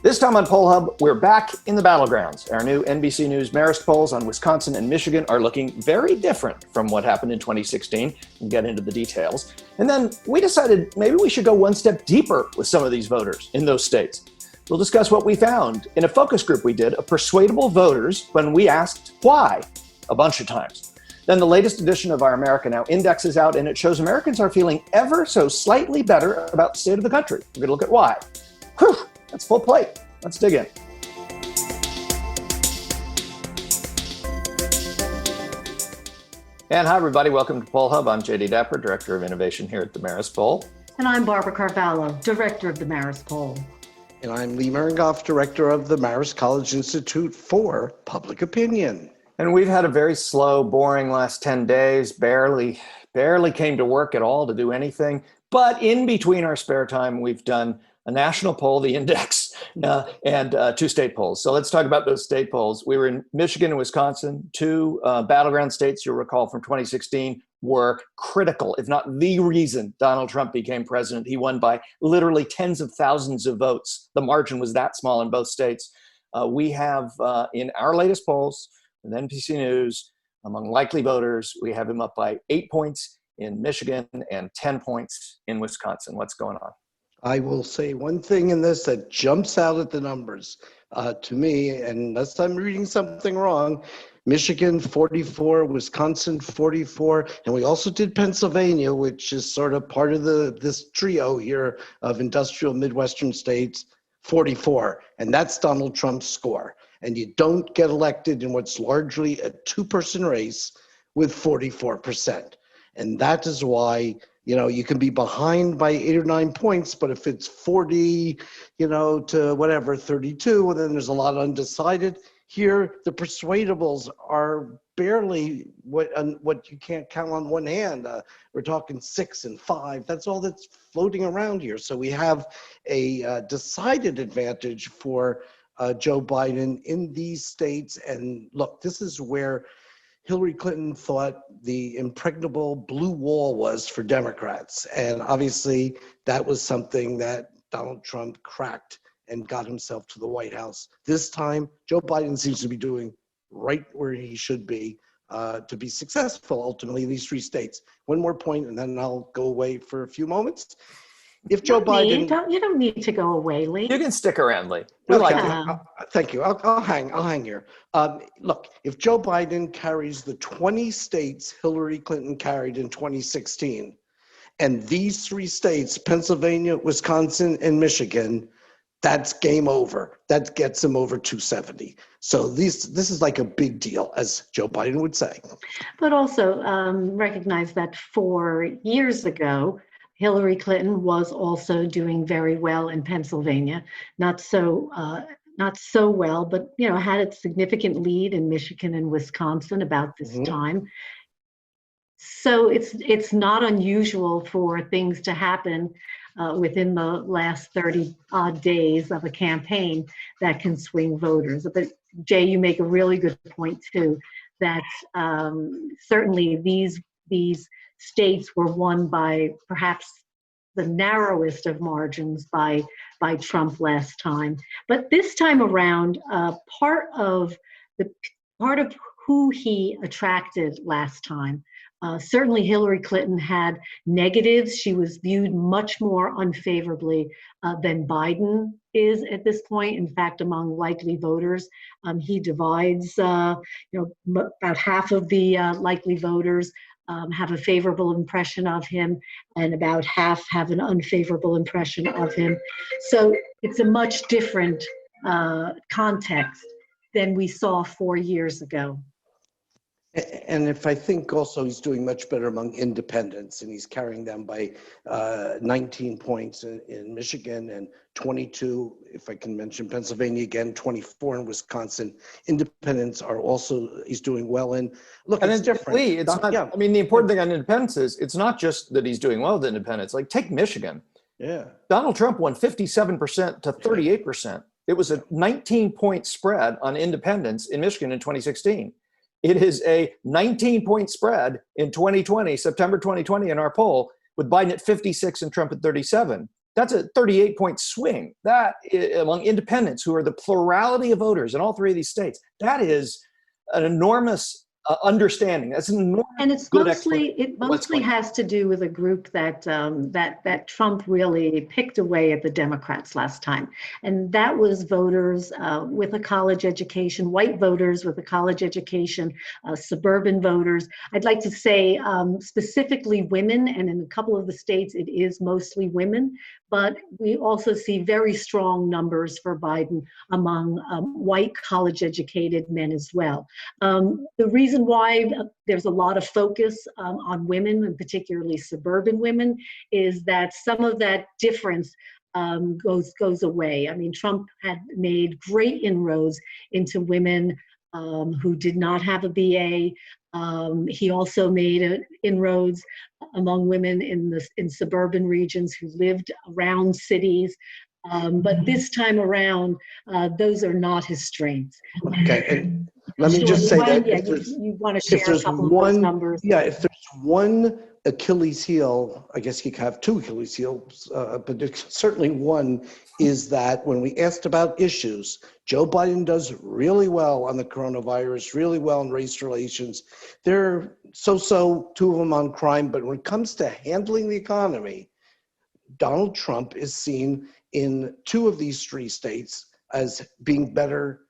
This time on Poll Hub, we're back in the battlegrounds. Our new NBC News Marist polls on Wisconsin and Michigan are looking very different from what happened in 2016. We'll get into the details. And then we decided maybe we should go one step deeper with some of these voters in those states. We'll discuss what we found in a focus group we did of persuadable voters when we asked why a bunch of times. Then the latest edition of our America Now index is out, and it shows Americans are feeling ever so slightly better about the state of the country. We're going to look at why. Whew, that's full plate. Let's dig in. And hi, everybody. Welcome to Poll Hub. I'm Jay DeDapper, Director of Innovation here at the Marist Poll. And I'm Barbara Carvalho, Director of the Marist Poll. And I'm Lee Miringoff, Director of the Marist College Institute for Public Opinion. And we've had a very slow, boring last 10 days, barely came to work at all to do anything. But in between our spare time, we've done a national poll, the index, and two state polls. So let's talk about those state polls. We were in Michigan and Wisconsin, two battleground states, you'll recall from 2016, were critical, if not the reason Donald Trump became president. He won by literally tens of thousands of votes. The margin was that small in both states. We have, in our latest polls, with NBC News, among likely voters, we have him up by 8 points in Michigan and 10 points in Wisconsin. What's going on? I will say one thing in this that jumps out at the numbers to me, and unless I'm reading something wrong, Michigan 44, Wisconsin 44, and we also did Pennsylvania, which is sort of part of this trio here of industrial Midwestern states, 44, and that's Donald Trump's score. And you don't get elected in what's largely a two-person race with 44%. And that is why, you can be behind by 8 or 9 points, but if it's 40, to whatever, 32, well, then there's a lot undecided. Here, the persuadables are barely what you can't count on one hand. We're talking 6 and 5. That's all that's floating around here. So we have a decided advantage for Joe Biden in these states. And look, this is where Hillary Clinton thought the impregnable blue wall was for Democrats. And obviously that was something that Donald Trump cracked and got himself to the White House. This time, Joe Biden seems to be doing right where he should be to be successful ultimately in these three states. One more point, and then I'll go away for a few moments. If Joe Biden, you don't need to go away, Lee. You can stick around, Lee. We like you. Thank you. I'll hang here. Look, if Joe Biden carries the 20 states Hillary Clinton carried in 2016, and these three states, Pennsylvania, Wisconsin, and Michigan, that's game over. That gets him over 270. So this is like a big deal, as Joe Biden would say. But also recognize that 4 years ago, Hillary Clinton was also doing very well in Pennsylvania, not so well, but had a significant lead in Michigan and Wisconsin about this time. So it's not unusual for things to happen within the last 30 odd days of a campaign that can swing voters. But Jay, you make a really good point too, that certainly these states were won by perhaps the narrowest of margins by Trump last time. But this time around, part of who he attracted last time, certainly Hillary Clinton had negatives. She was viewed much more unfavorably than Biden is at this point. In fact, among likely voters, he divides, about half of the likely voters have a favorable impression of him, and about half have an unfavorable impression of him. So it's a much different context than we saw 4 years ago. And if I think also he's doing much better among independents, and he's carrying them by 19 points in Michigan and 22, if I can mention Pennsylvania again, 24 in Wisconsin. Independents are also, he's doing well in. Look, and it's different. Lee, it's not, I mean, the important thing on independents is it's not just that he's doing well with independents. Like, take Michigan. Yeah. Donald Trump won 57% to 38%. It was a 19-point spread on independents in Michigan in 2016. It is a 19-point spread in 2020, September 2020 in our poll, with Biden at 56 and Trump at 37. that's a 38-point swing. That among independents, who are the plurality of voters in all three of these states, that is an enormous understanding. That's an enormous And it's good mostly, explanation it mostly has to do with a group that that Trump really picked away at the Democrats last time, and that was voters with a college education, white voters with a college education, suburban voters. I'd like to say specifically women, and in a couple of the states it is mostly women, but we also see very strong numbers for Biden among white college educated men as well. The reason why there's a lot of focus on women, and particularly suburban women, is that some of that difference goes away. I mean, Trump had made great inroads into women who did not have a BA. He also made inroads among women in suburban regions who lived around cities. But this time around, those are not his strengths. Okay, and let me just say that you want to share a couple of those numbers. Yeah, if there's one Achilles heel, I guess you could have two Achilles heels, but certainly one is that when we asked about issues, Joe Biden does really well on the coronavirus, really well in race relations. They're so-so, two of them on crime, but when it comes to handling the economy, Donald Trump is seen in two of these three states as being better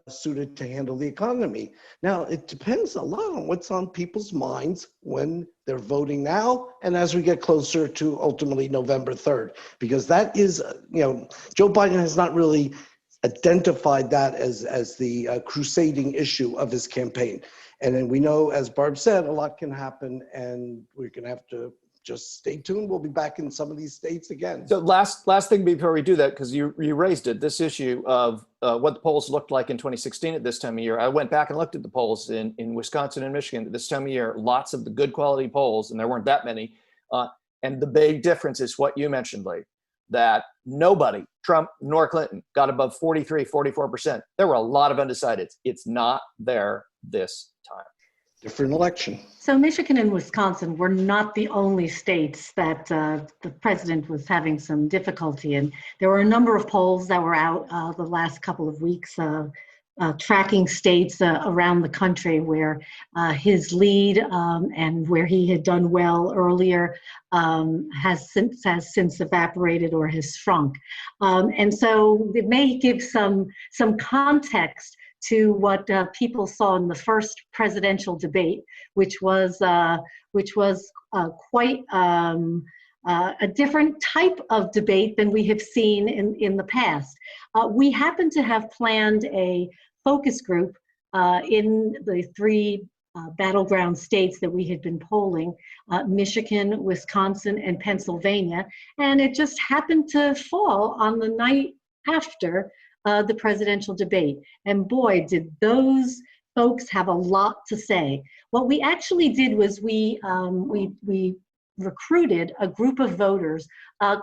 suited to handle the economy. Now, it depends a lot on what's on people's minds when they're voting now and as we get closer to ultimately November 3rd, because that is, Joe Biden has not really identified that as the crusading issue of his campaign. And then we know, as Barb said, a lot can happen, and we're going to have to just stay tuned. We'll be back in some of these states again. So last thing before we do that, because you raised it, this issue of what the polls looked like in 2016 at this time of year. I went back and looked at the polls in Wisconsin and Michigan at this time of year, lots of the good quality polls, and there weren't that many. And the big difference is what you mentioned, Lee, that nobody, Trump nor Clinton, got above 43, 44%. There were a lot of undecideds. It's not there this time. Different election. So Michigan and Wisconsin were not the only states that the president was having some difficulty in. There were a number of polls that were out the last couple of weeks tracking states around the country where his lead and where he had done well earlier has since evaporated or has shrunk. And so it may give some context to what people saw in the first presidential debate, which was quite a different type of debate than we have seen in the past. We happen to have planned a focus group in the three battleground states that we had been polling, Michigan, Wisconsin, and Pennsylvania, and it just happened to fall on the night after the presidential debate. And boy, did those folks have a lot to say. What we actually did was we recruited a group of voters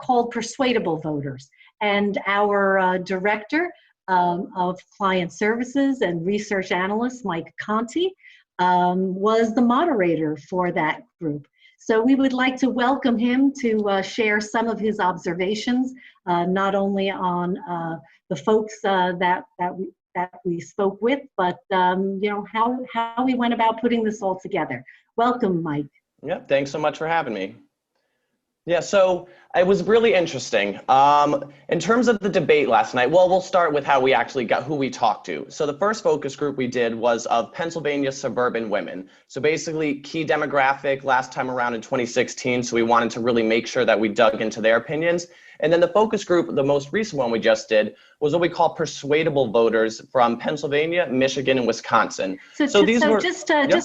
called persuadable voters. And our director of client services and research analyst, Mike Conte, was the moderator for that group. So we would like to welcome him to share some of his observations, not only on the folks that we spoke with, but how we went about putting this all together. Welcome, Mike. Yeah, thanks so much for having me. Yeah, so it was really interesting. In terms of the debate last night, well, we'll start with how we actually got who we talked to. So the first focus group we did was of Pennsylvania suburban women. So basically key demographic last time around in 2016. So we wanted to really make sure that we dug into their opinions. And then the focus group, the most recent one we just did, was what we call persuadable voters from Pennsylvania, Michigan, and Wisconsin. Just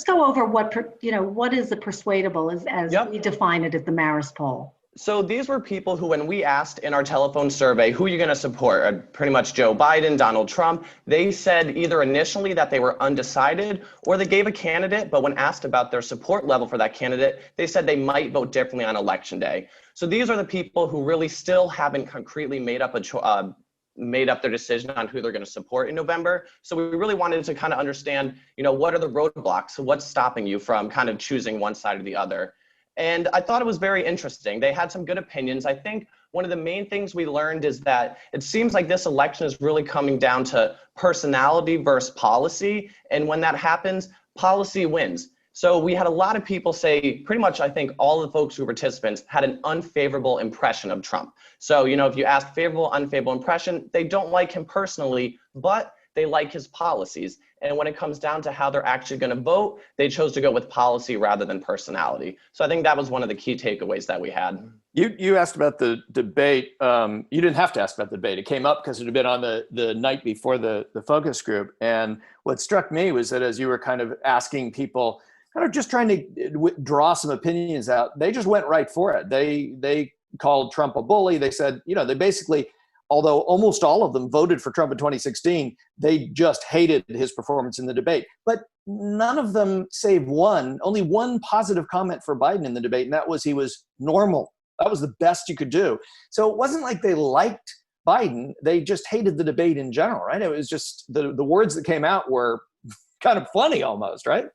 go over what is the persuadable as we define it at the Marist Poll. So these were people who, when we asked in our telephone survey, who are you going to support? Pretty much Joe Biden, Donald Trump. They said either initially that they were undecided or they gave a candidate, but when asked about their support level for that candidate, they said they might vote differently on election day. So these are the people who really still haven't concretely made up their decision on who they're going to support in November. So we really wanted to kind of understand, what are the roadblocks? So what's stopping you from kind of choosing one side or the other? And I thought it was very interesting. They had some good opinions. I think one of the main things we learned is that it seems like this election is really coming down to personality versus policy. And when that happens, policy wins. So we had a lot of people say, pretty much I think all the folks who were participants had an unfavorable impression of Trump. So, you know, if you ask favorable, unfavorable impression, they don't like him personally, but they like his policies. And when it comes down to how they're actually going to vote, they chose to go with policy rather than personality. So I think that was one of the key takeaways that we had. You asked about the debate. You didn't have to ask about the debate. It came up because it had been on the night before the focus group. And what struck me was that as you were kind of asking people, kind of just trying to draw some opinions out, they just went right for it. They called Trump a bully. They said, you know, they basically, although almost all of them voted for Trump in 2016, they just hated his performance in the debate. But none of them, save one, only one positive comment for Biden in the debate, and that was he was normal. That was the best you could do. So it wasn't like they liked Biden. They just hated the debate in general, right? It was just the words that came out were kind of funny almost, right?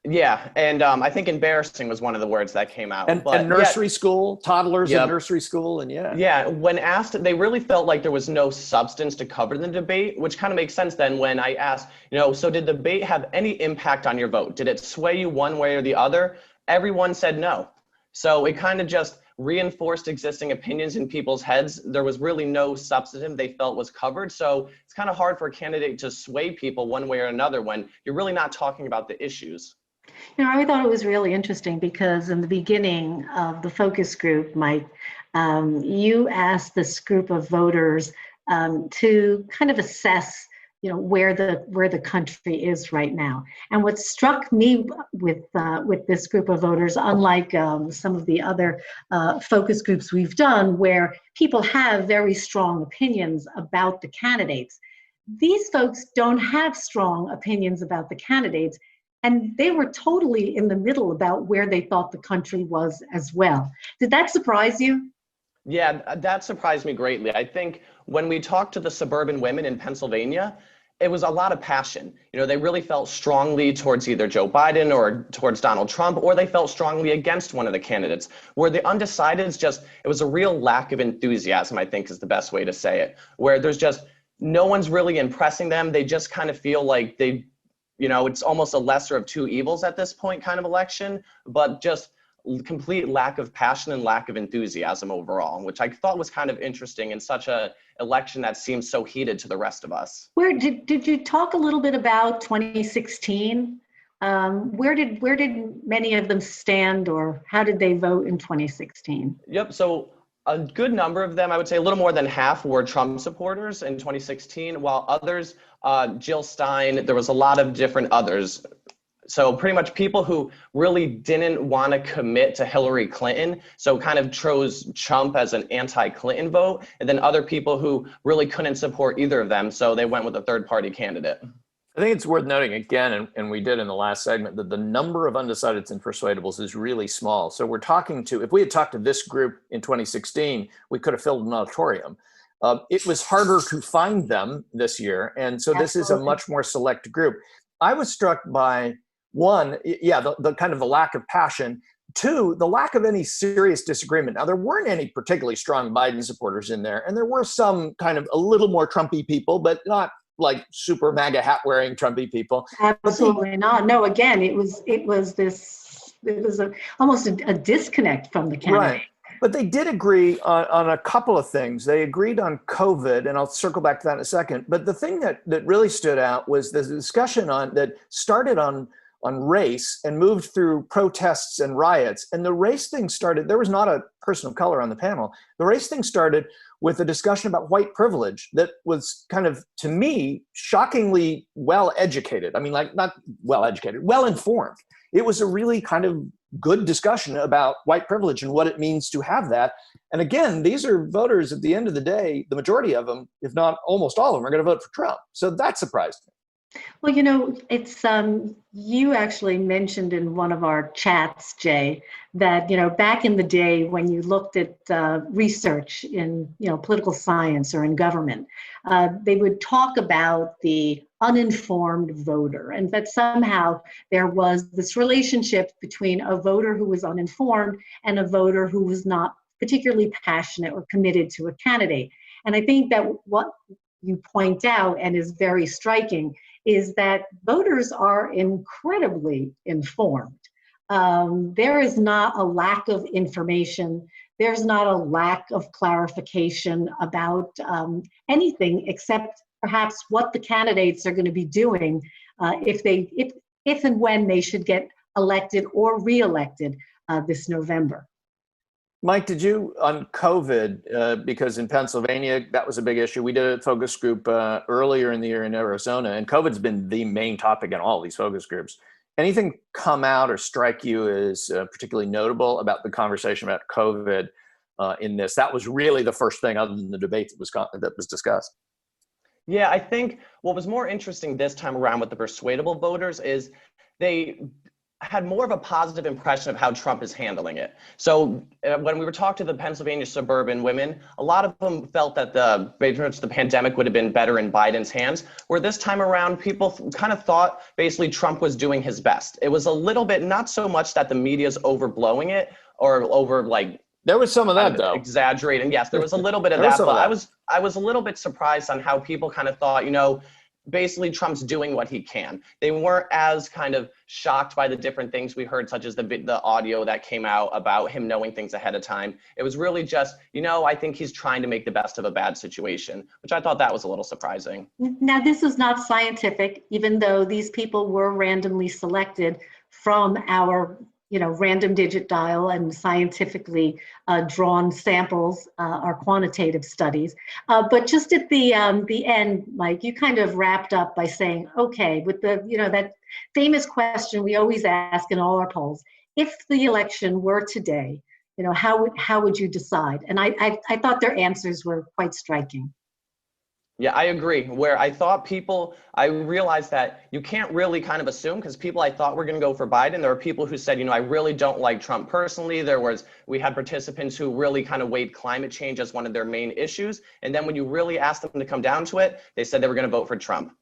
Yeah, and I think embarrassing was one of the words that came out. And nursery school, toddlers in nursery school, and Yeah, when asked, they really felt like there was no substance to cover in the debate, which kind of makes sense then when I asked, you know, so did the debate have any impact on your vote? Did it sway you one way or the other? Everyone said no. So it kind of just reinforced existing opinions in people's heads. There was really no substantive they felt was covered. So it's kind of hard for a candidate to sway people one way or another when you're really not talking about the issues. You know, I thought it was really interesting because in the beginning of the focus group, Mike, you asked this group of voters to kind of assess, you know, where the country is right now. And what struck me with this group of voters, unlike some of the other focus groups we've done, where people have very strong opinions about the candidates, these folks don't have strong opinions about the candidates. And they were totally in the middle about where they thought the country was as well. Did that surprise you? Yeah, that surprised me greatly. I think when we talked to the suburban women in Pennsylvania, it was a lot of passion. You know, they really felt strongly towards either Joe Biden or towards Donald Trump, or they felt strongly against one of the candidates. Where the undecideds just, it was a real lack of enthusiasm, I think is the best way to say it, where there's just, no one's really impressing them. They just kind of feel like they, you know, it's almost a lesser of two evils at this point kind of election, but just complete lack of passion and lack of enthusiasm overall, which I thought was kind of interesting in such a election that seems so heated to the rest of us. Where did you talk a little bit about 2016? Where did many of them stand, or how did they vote in 2016? Yep. So a good number of them, I would say a little more than half, were Trump supporters in 2016, while others, Jill Stein, there was a lot of different others. So pretty much people who really didn't want to commit to Hillary Clinton, so kind of chose Trump as an anti-Clinton vote, and then other people who really couldn't support either of them, so they went with a third-party candidate. I think it's worth noting again, and we did in the last segment, that the number of undecideds and persuadables is really small. So we're talking to, if we had talked to this group in 2016, we could have filled an auditorium. It was harder to find them this year. And so this is a much more select group. I was struck by, one, the kind of the lack of passion. Two, the lack of any serious disagreement. Now, there weren't any particularly strong Biden supporters in there, and there were some kind of a little more Trumpy people, but not like super MAGA hat wearing Trumpy people. Absolutely not. No, again, it was almost a disconnect from the candidate. Right. But they did agree on a couple of things. They agreed on COVID, and I'll circle back to that in a second. But the thing that really stood out was the discussion that started on race and moved through protests and riots. And the race thing started, there was not a person of color on the panel. The race thing started with a discussion about white privilege that was kind of, to me, shockingly well-educated. I mean, like, not well-educated, well-informed. It was a really kind of good discussion about white privilege and what it means to have that. And again, these are voters at the end of the day, the majority of them, if not almost all of them, are going to vote for Trump. So that surprised me. Well, it's you actually mentioned in one of our chats, Jay, that back in the day when you looked at research in political science or in government, they would talk about the uninformed voter, and that somehow there was this relationship between a voter who was uninformed and a voter who was not particularly passionate or committed to a candidate. And I think that what you point out, and is very striking, is that voters are incredibly informed. There is not a lack of information. There's not a lack of clarification about anything except perhaps what the candidates are going to be doing if and when they should get elected or reelected this November. Mike, did you, on COVID, because in Pennsylvania, that was a big issue. We did a focus group earlier in the year in Arizona, and COVID's been the main topic in all these focus groups. Anything come out or strike you as particularly notable about the conversation about COVID in this? That was really the first thing other than the debate that was discussed. Yeah, I think what was more interesting this time around with the persuadable voters is they had more of a positive impression of how Trump is handling it. So when we were talking to the Pennsylvania suburban women, a lot of them felt that the pandemic would have been better in Biden's hands, where this time around, people kind of thought basically Trump was doing his best. It was a little bit, not so much that the media's overblowing it or there was some of that, though. Exaggerating. Yes, there was a little bit of that, but I was a little bit surprised on how people kind of thought, basically Trump's doing what he can. They weren't as kind of shocked by the different things we heard, such as the audio that came out about him knowing things ahead of time. It was really just, I think he's trying to make the best of a bad situation, which I thought that was a little surprising. Now, this is not scientific, even though these people were randomly selected from our random digit dial and scientifically drawn samples, our quantitative studies. But just at the end, Mike, you kind of wrapped up by saying, okay, with that famous question we always ask in all our polls, if the election were today, how would you decide? And I thought their answers were quite striking. Yeah, I agree. Where I realized that you can't really kind of assume, because people I thought were going to go for Biden, there were people who said, I really don't like Trump personally. We had participants who really kind of weighed climate change as one of their main issues. And then when you really asked them to come down to it, they said they were going to vote for Trump.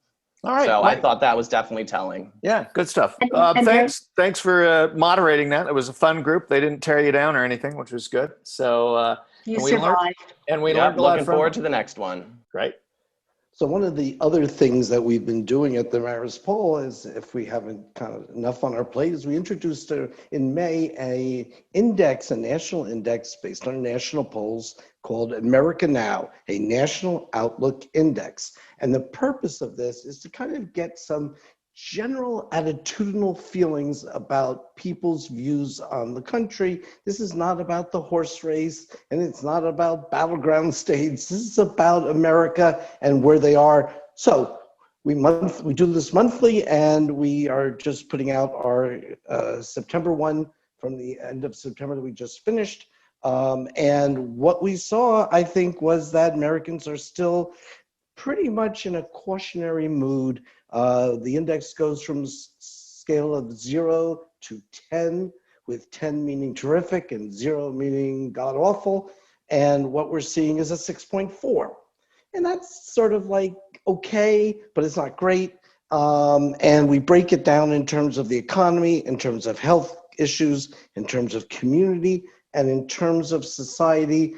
All right. So I thought that was definitely telling. Yeah, good stuff. Thanks for moderating that. It was a fun group. They didn't tear you down or anything, which was good. So you survived. We learned a lot. Looking forward to the next one. Great. So one of the other things that we've been doing at the Marist Poll is, if we haven't kind of enough on our plate, is we introduced in May a national index based on national polls called America Now, a national outlook index. And the purpose of this is to kind of get some general attitudinal feelings about people's views on the country. This is not about the horse race, and it's not about battleground states. This is about America and where they are. So we do this monthly, and we are just putting out our September one from the end of September that we just finished. And what we saw, I think, was that Americans are still pretty much in a cautionary mood. The index goes from scale of 0 to 10, with 10 meaning terrific and 0 meaning god awful. And what we're seeing is a 6.4. And that's sort of like okay, but it's not great. And we break it down in terms of the economy, in terms of health issues, in terms of community, and in terms of society.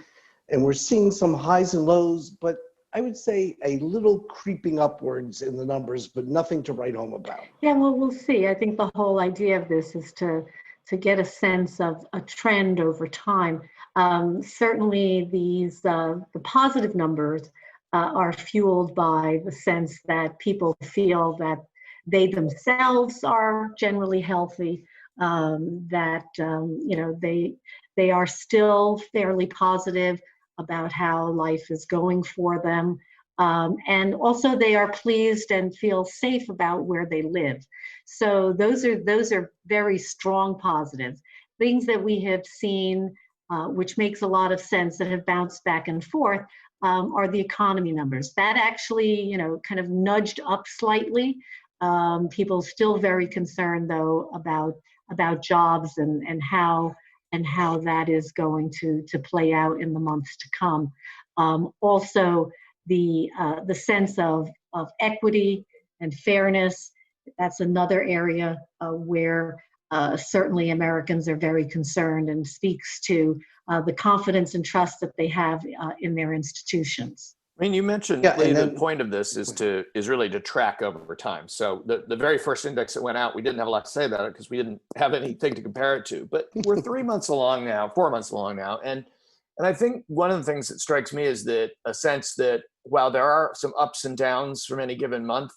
And we're seeing some highs and lows, but I would say a little creeping upwards in the numbers, but nothing to write home about. Yeah, well, we'll see. I think the whole idea of this is to get a sense of a trend over time. Certainly the positive numbers are fueled by the sense that people feel that they themselves are generally healthy, that they are still fairly positive about how life is going for them. And also they are pleased and feel safe about where they live. So those are very strong positives. Things that we have seen, which makes a lot of sense, that have bounced back and forth, are the economy numbers. That actually, kind of nudged up slightly People still very concerned, though, about jobs and how that is going to play out in the months to come. Also, the sense of equity and fairness. That's another area where certainly Americans are very concerned, and speaks to the confidence and trust that they have in their institutions. I mean, you mentioned, Lee, the point of this is really to track over time. So the very first index that went out, we didn't have a lot to say about it because we didn't have anything to compare it to. But we're 4 months along now, and I think one of the things that strikes me is that a sense that while there are some ups and downs from any given month,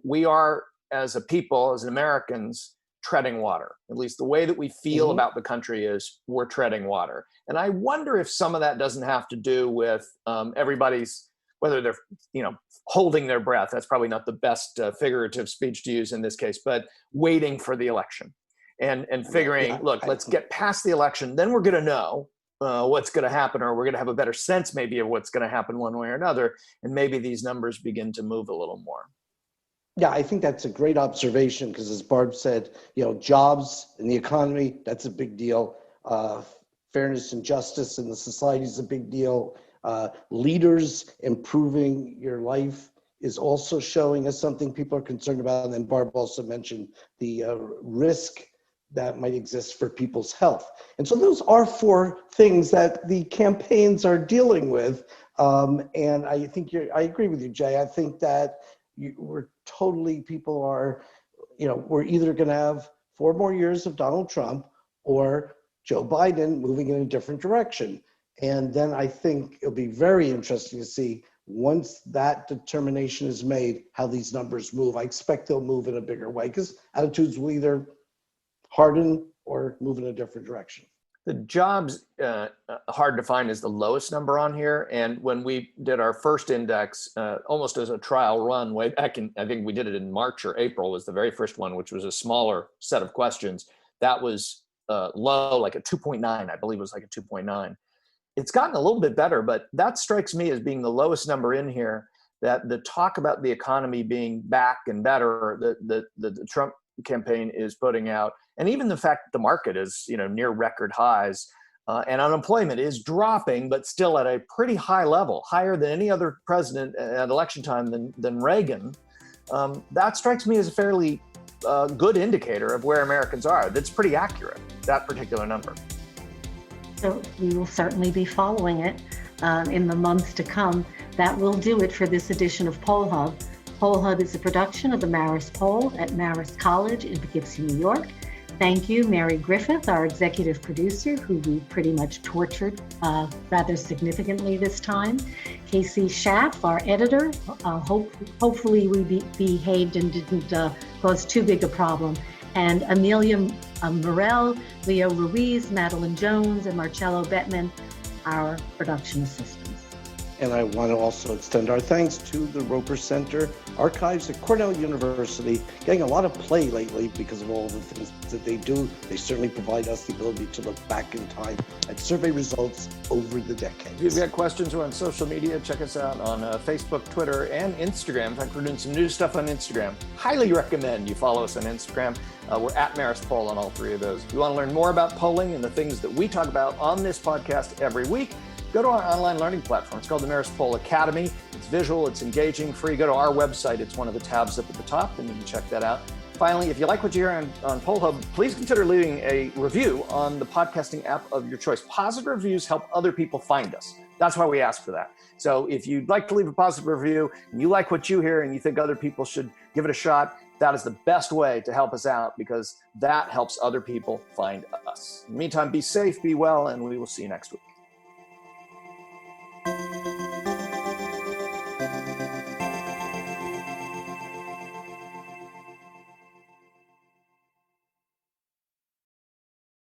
we are, as a people, as Americans, treading water. At least the way that we feel about the country is we're treading water. And I wonder if some of that doesn't have to do with everybody's, whether they're, holding their breath. That's probably not the best figurative speech to use in this case, but waiting for the election and figuring, look, let's get past the election, then we're going to know what's going to happen, or we're going to have a better sense maybe of what's going to happen one way or another. And maybe these numbers begin to move a little more. Yeah, I think that's a great observation because, as Barb said, jobs in the economy, that's a big deal. Fairness and justice in the society is a big deal. Leaders improving your life is also showing us something people are concerned about. And then Barb also mentioned the risk that might exist for people's health. And so those are 4 things that the campaigns are dealing with. And I think I agree with you, Jay. I think that people are, we're either going to have 4 more years of Donald Trump or Joe Biden moving in a different direction. And then I think it'll be very interesting to see, once that determination is made, how these numbers move. I expect they'll move in a bigger way because attitudes will either harden or move in a different direction. The jobs, hard to find, is the lowest number on here. And when we did our first index, almost as a trial run way back in, I think we did it in March or April was the very first one, which was a smaller set of questions. That was low, like a 2.9, I believe it was like a 2.9. It's gotten a little bit better, but that strikes me as being the lowest number in here, that the talk about the economy being back and better, the Trump campaign is putting out, and even the fact that the market is near record highs, and unemployment is dropping, but still at a pretty high level, higher than any other president at election time than Reagan. That strikes me as a fairly good indicator of where Americans are. That's pretty accurate, that particular number. So we will certainly be following it in the months to come. That will do it for this edition of Poll Hub. Poll Hub is a production of the Marist Poll at Marist College in Poughkeepsie, New York. Thank you, Mary Griffith, our executive producer, who we pretty much tortured rather significantly this time. Casey Schaff, our editor. Hopefully we behaved and didn't cause too big a problem. And Amelia Morel, Leo Ruiz, Madeline Jones, and Marcello Bettman, our production assistants. And I want to also extend our thanks to the Roper Center Archives at Cornell University, getting a lot of play lately because of all the things that they do. They certainly provide us the ability to look back in time at survey results over the decades. If you've got questions, we're on social media. Check us out on Facebook, Twitter, and Instagram. In fact, we're doing some new stuff on Instagram. Highly recommend you follow us on Instagram. We're at Marist Poll on all 3 of those. If you want to learn more about polling and the things that we talk about on this podcast every week, go to our online learning platform. It's called the Marist Poll Academy. It's visual, it's engaging, free. Go to our website. It's one of the tabs up at the top, and you can check that out. Finally, if you like what you hear on Poll Hub, please consider leaving a review on the podcasting app of your choice. Positive reviews help other people find us. That's why we ask for that. So if you'd like to leave a positive review and you like what you hear and you think other people should give it a shot, that is the best way to help us out, because that helps other people find us. In the meantime, be safe, be well, and we will see you next week.